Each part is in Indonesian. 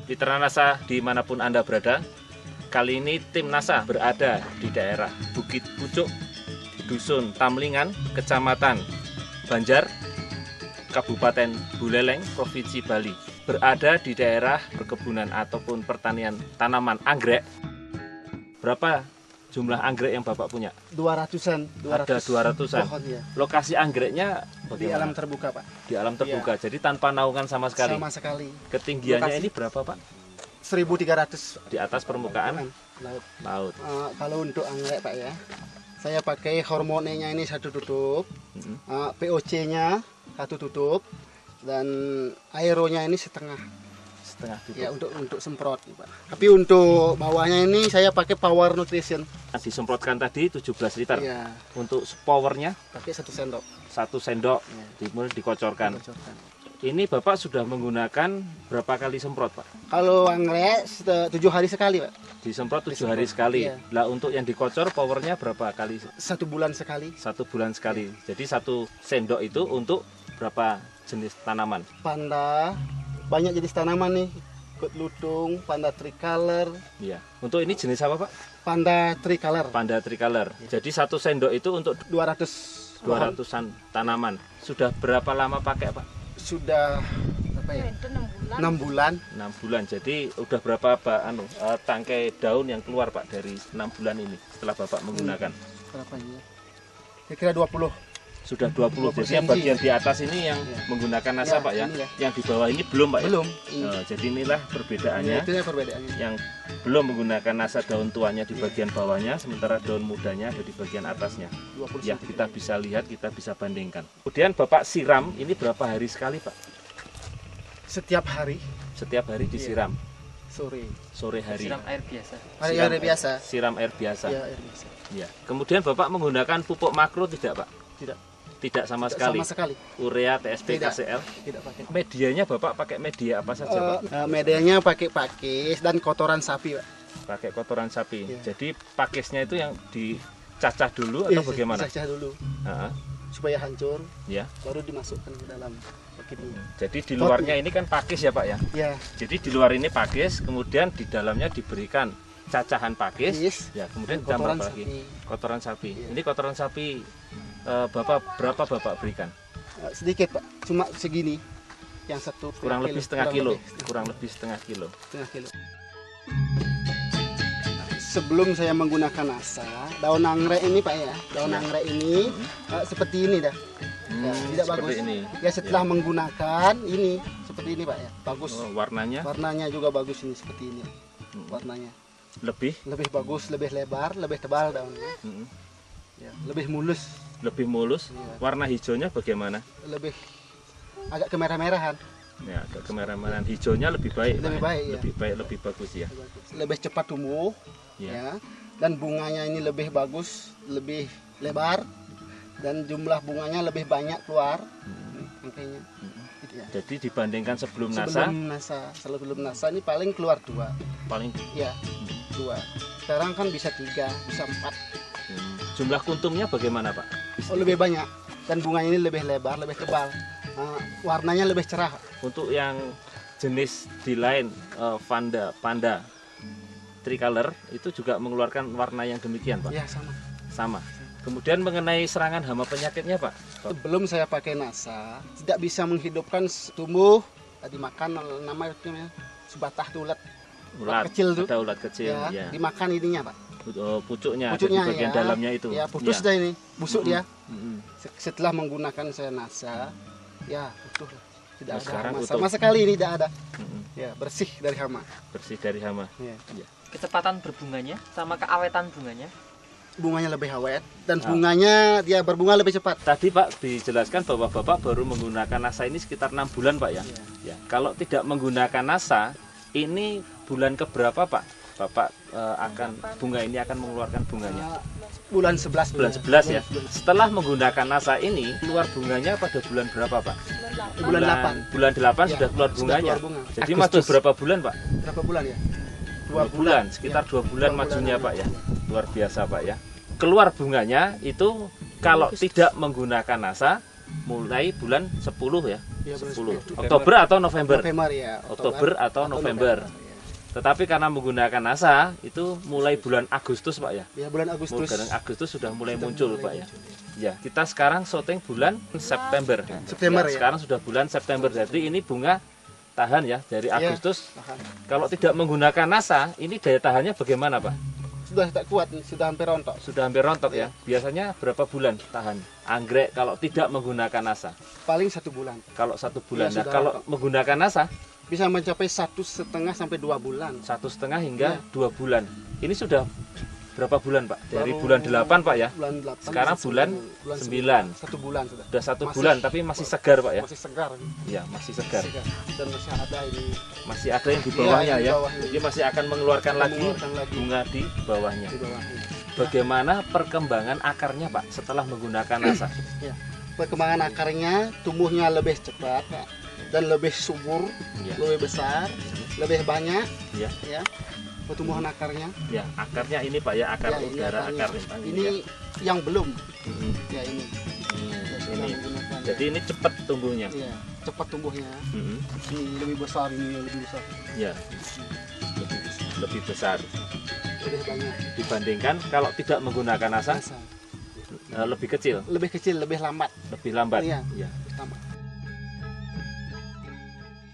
Mitra NASA dimanapun Anda berada, kali ini tim NASA berada di daerah Bukit Pucuk, Dusun Tamlingan, Kecamatan Banjar, Kabupaten Buleleng, Provinsi Bali. Berada di daerah perkebunan ataupun pertanian tanaman anggrek. Berapa jumlah anggrek yang Bapak punya? 200-an. Ada 200-an. Pohon, ya. Lokasi anggreknya bagaimana? Di alam terbuka, Pak. Di alam terbuka, jadi tanpa naungan sama sekali. Sama sekali. Ketinggiannya Lokasi ini berapa, Pak? 1.300 Di atas permukaan laut. laut. Kalau untuk anggrek, Pak, ya, saya pakai hormonenya ini satu tutup, POC-nya satu tutup, dan aeronya ini setengah Tutup. ya untuk semprot, Pak. Tapi untuk bawahnya ini saya pakai Power Nutrition. Disemprotkan tadi 17 liter. Ya, Untuk powernya pakai 1 sendok. 1 sendok, Ya. kemudian dikocorkan. Bocorkan. Ini Bapak sudah menggunakan berapa kali semprot, Pak? Kalau anggrek 7 hari sekali, Pak. Disemprot 7 hari sekali. Iya. Lah untuk yang dikocor powernya berapa kali? 1 bulan sekali. 1 bulan sekali. Jadi 1 sendok itu untuk berapa jenis tanaman? Panda, banyak jenis tanaman nih. Kut lutung, panda tricolor, Iya. Untuk ini jenis apa, Pak? panda tricolor. Panda tricolor. Jadi 1 sendok itu untuk 200-an tanaman. Sudah berapa lama pakai, Pak? Sudah apa ya? 6 bulan. 6 bulan. Jadi udah berapa tangkai daun yang keluar, Pak, dari 6 bulan ini setelah Bapak menggunakan? Berapa ini? Kira-kira 20. Sudah 20. 20 Jadi yang bagian di atas ini yang Ya. menggunakan NASA, Ya, Pak, ya. ini ya. Yang di bawah ini belum, Pak, ya? Belum. Ini. Jadi inilah perbedaannya. Itu ya perbedaannya. Yang belum menggunakan NASA daun tuanya di bagian bawahnya, sementara daun mudanya ada di bagian atasnya. 20 Ya, cm. kita bisa lihat, kita bisa bandingkan. Kemudian Bapak siram, ini berapa hari sekali, Pak? Setiap hari Setiap hari disiram, sore. sore hari. Siram air biasa. Hari biasa. Siram air biasa. Ya, air biasa. Ya. Kemudian Bapak menggunakan pupuk makro tidak, Pak? Tidak. Tidak sama Tidak sekali. sama sekali. Urea, TSP, Tidak. KCL. Tidak pakai. Medianya Bapak pakai media apa saja, Pak? Medianya pakai pakis dan kotoran sapi, Pak. Pakai kotoran sapi. Iya. Jadi pakisnya itu yang dicacah dulu atau Iya, bagaimana? cacah dulu Heeh. supaya hancur, Ya. baru dimasukkan ke dalam paket ini. Jadi di luarnya ini kan pakis ya, Pak, ya. Ya, Jadi di luar ini pakis, kemudian di dalamnya diberikan cacahan pakis, pakis, ya kemudian dan ditambah kotoran lagi sapi. kotoran sapi. Iya. Ini kotoran sapi berapa Bapak berikan? Sedikit, Pak, cuma segini. Yang satu Kurang lebih setengah kilo. lebih Kurang lebih setengah kilo. setengah kilo. Sebelum saya menggunakan NASA, daun anggrek ini, Pak, ya, daun Ya. anggrek ini seperti ini dah. Ya, tidak seperti bagus. ini. Ya, setelah menggunakan ini seperti ini, Pak, ya, bagus. Oh, warnanya Warnanya juga bagus ini seperti ini. Warnanya lebih lebih bagus, lebih lebar, lebih tebal daunnya. mm, Ya, lebih mulus, lebih mulus. Iya. Warna hijaunya bagaimana? lebih agak kemerah-merahan. Ya, agak kemerahan. Hijaunya lebih baik. Lebih Pak, ya? baik, ya. Lebih baik, lebih bagus ya. Lebih cepat tumbuh, Ya. ya. Dan bunganya ini lebih bagus, lebih lebar, dan jumlah bunganya lebih banyak keluar. Makanya, gitu ya. Jadi dibandingkan sebelum NASA Sebelum NASA ini paling keluar 2, paling ya, 2. Sekarang kan bisa 3, bisa 4. jumlah kuntumnya bagaimana, Pak? Oh, lebih banyak, dan bunganya ini lebih lebar, lebih tebal. Warnanya lebih cerah. Untuk yang jenis di lain panda tricolor itu juga mengeluarkan warna yang demikian, Pak. Ya, sama. Sama. Kemudian mengenai serangan hama penyakitnya, Pak. Sebelum saya pakai NASA, tidak bisa menghidupkan tumbuh dimakan, namanya sebatah tuh ulat kecil tuh. Ada ulat kecil, Ya, ya. dimakan ininya, Pak. Pucuknya, ada Pucuknya, di bagian ya. dalamnya itu. Ya, putus Ya. dah ini, busuk dia. Mm-mm. Setelah menggunakan saya NASA, ya utuh. Tidak Nah, ada sekarang hama utuh. sama sekali, ini tidak ada. Mm-mm. Ya, bersih dari hama. Bersih dari hama. Ya. Ya. Kecepatan berbunganya sama keawetan bunganya. Bunganya lebih awet dan Ah. bunganya dia berbunga lebih cepat. Tadi Pak dijelaskan bahwa Bapak baru menggunakan NASA ini sekitar 6 bulan, Pak, ya. Ya. Kalau tidak menggunakan NASA, ini bulan keberapa, Pak? Bapak bunga ini akan mengeluarkan bunganya. Bulan 11. Bulan 11 ya. Setelah menggunakan NASA ini, keluar bunganya pada bulan berapa, Pak? Bulan 8. Bulan 8 Ya, sudah keluar sudah bunganya. keluar bunga. Jadi Agustus. masuk berapa bulan, Pak? Berapa bulan ya? 2 bulan, sekitar Ya, 2 bulan 2 majunya, bulan. Pak, ya. 2 luar biasa Pak ya. Keluar bunganya itu kalau tidak menggunakan NASA mulai bulan 10 ya. Ya, 10. 10. Oktober atau November? November ya. Oktober atau November. Ya. Tetapi karena menggunakan NASA itu mulai bulan Agustus Pak ya. Ya, bulan Agustus. Bulan Agustus sudah mulai Sudah muncul mulai Pak ya. muncul, Ya, kita sekarang syuting bulan September. September, ya. Sekarang sudah bulan September. Jadi ini bunga tahan ya dari Ya. Agustus. Tahan. Kalau tidak menggunakan NASA, ini daya tahannya bagaimana Pak? Sudah tak kuat, sudah hampir rontok. Sudah hampir rontok ya. Biasanya berapa bulan tahan anggrek kalau tidak menggunakan NASA? Paling 1 bulan. Kalau 1 bulan. Ya, Nah, sudah kalau rontok. menggunakan NASA Bisa mencapai 1,5 sampai 2 bulan. 1,5 hingga Ya. 2 bulan. Ini sudah berapa bulan Pak? Dari Baru bulan 8 Pak ya? Bulan 8. Sekarang bulan 9. 1 bulan sudah. Sudah 1 Masih- bulan tapi masih segar Pak ya? Masih segar. Ya, masih segar. Dan masih ada ini. Masih ada yang di bawahnya Iya, ya. di bawahnya. Jadi masih akan mengeluarkan lagi Mengeluarkan lagi bunga di bawahnya. di bawahnya. Bagaimana perkembangan akarnya Pak setelah menggunakan NASA? Ya. Perkembangan akarnya tumbuhnya lebih cepat Pak, dan lebih subur, Ya. lebih besar, lebih banyak Ya. ya. Pertumbuhan akarnya. Ya, akarnya ini Pak ya, akar Ya, ini udara, akarnya. akar rintang Ini ya. yang belum Mhm. ya ini. Ya, sudah Ini. menggunakan, Jadi ini cepat tumbuhnya. ya, cepat tumbuhnya. Mhm. Ini lebih besar, ini lebih besar, Ya. Lebih besar lebih banyak. dibandingkan kalau tidak menggunakan NASA Besar. lebih kecil, Lebih kecil, lebih lambat. lebih lambat. Iya. Ya. Lambat.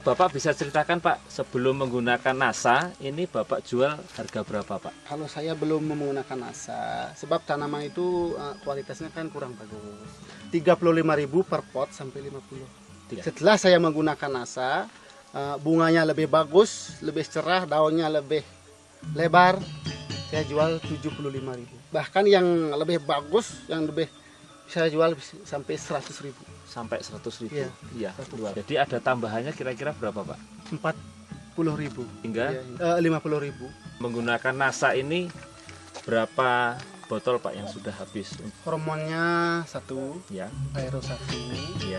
Bapak bisa ceritakan Pak, sebelum menggunakan NASA ini Bapak jual harga berapa Pak? Kalau saya belum menggunakan NASA, sebab tanaman itu kualitasnya kan kurang bagus. 35.000 per pot sampai 50. Tiga. Setelah saya menggunakan NASA, bunganya lebih bagus, lebih cerah, daunnya lebih lebar. Saya jual 75.000. Bahkan yang lebih bagus, yang lebih saya jual sampai 100.000. Sampai 100.000. Iya. Iya. 100. Luar. Jadi ada tambahannya kira-kira berapa Pak? 40.000 Hingga 50.000. menggunakan NASA ini berapa botol Pak yang sudah habis? Hormonnya 1, Ya, aero 1, ya.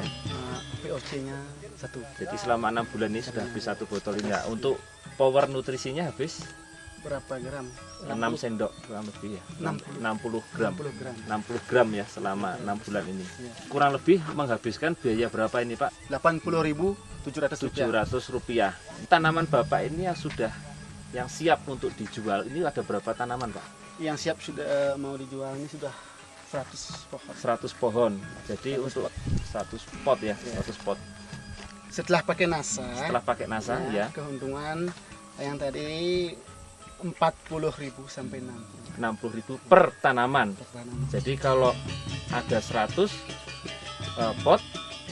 POC-nya 1. Jadi selama 6 bulan ini sudah habis 1 botol ini. Nah, untuk power nutrisinya habis Berapa gram? 6 sendok kurang lebih ya. 60 gram. 60 gram. 60 gram ya selama 6 bulan ini. Iya. Kurang lebih menghabiskan biaya berapa ini Pak? 80.700 rupiah. Rp700. Tanaman Bapak ini yang siap untuk dijual. Ini ada berapa tanaman Pak? Yang siap sudah mau dijual ini sudah 100 pohon. 100 pohon. Jadi 100 untuk 100 pot ya, 100 pot. Setelah pakai NASA, Setelah pakai NASA ya, keuntungan yang tadi 40.000 sampai 60 60.000 per tanaman. per tanaman. Jadi kalau ada 100 pot,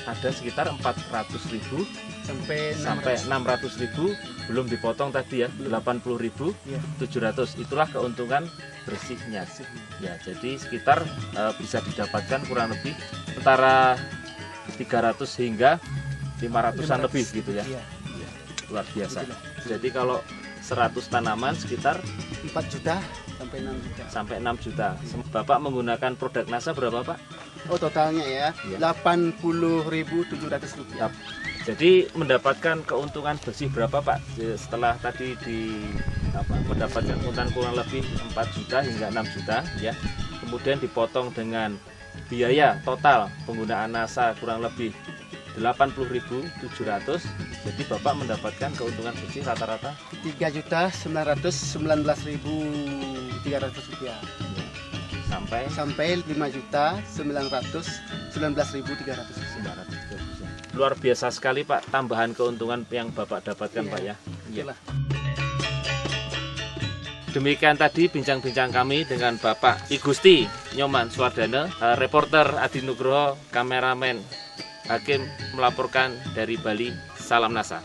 ada sekitar 400.000 Sampai sampai 600.000 belum dipotong tadi ya, 80.000 Iya. 700. Itulah keuntungan bersihnya. Ya, jadi sekitar bisa didapatkan kurang lebih antara 300 hingga 500-an lebih gitu ya. Iya. Luar biasa. Itulah. Jadi kalau 100 tanaman sekitar 4 juta sampai 6 juta. sampai 6 juta. Bapak menggunakan produk NASA berapa Pak? Oh, totalnya ya, Iya. 80.700 rupiah. Yap. Jadi mendapatkan keuntungan bersih berapa Pak? Setelah tadi mendapatkan keuntungan kurang lebih 4 juta hingga 6 juta ya. Kemudian dipotong dengan biaya total penggunaan NASA kurang lebih 80.700. Jadi Bapak mendapatkan keuntungan bersih rata-rata 3.919.300 rupiah sampai sampai 5.919.300. 900. Luar biasa sekali Pak tambahan keuntungan yang Bapak dapatkan Iya. Pak ya. Itulah. Demikian tadi bincang-bincang kami dengan Bapak Igusti Nyoman Suwardana, reporter Adi Nugroho, kameramen Hakim melaporkan dari Bali. Salam NASA.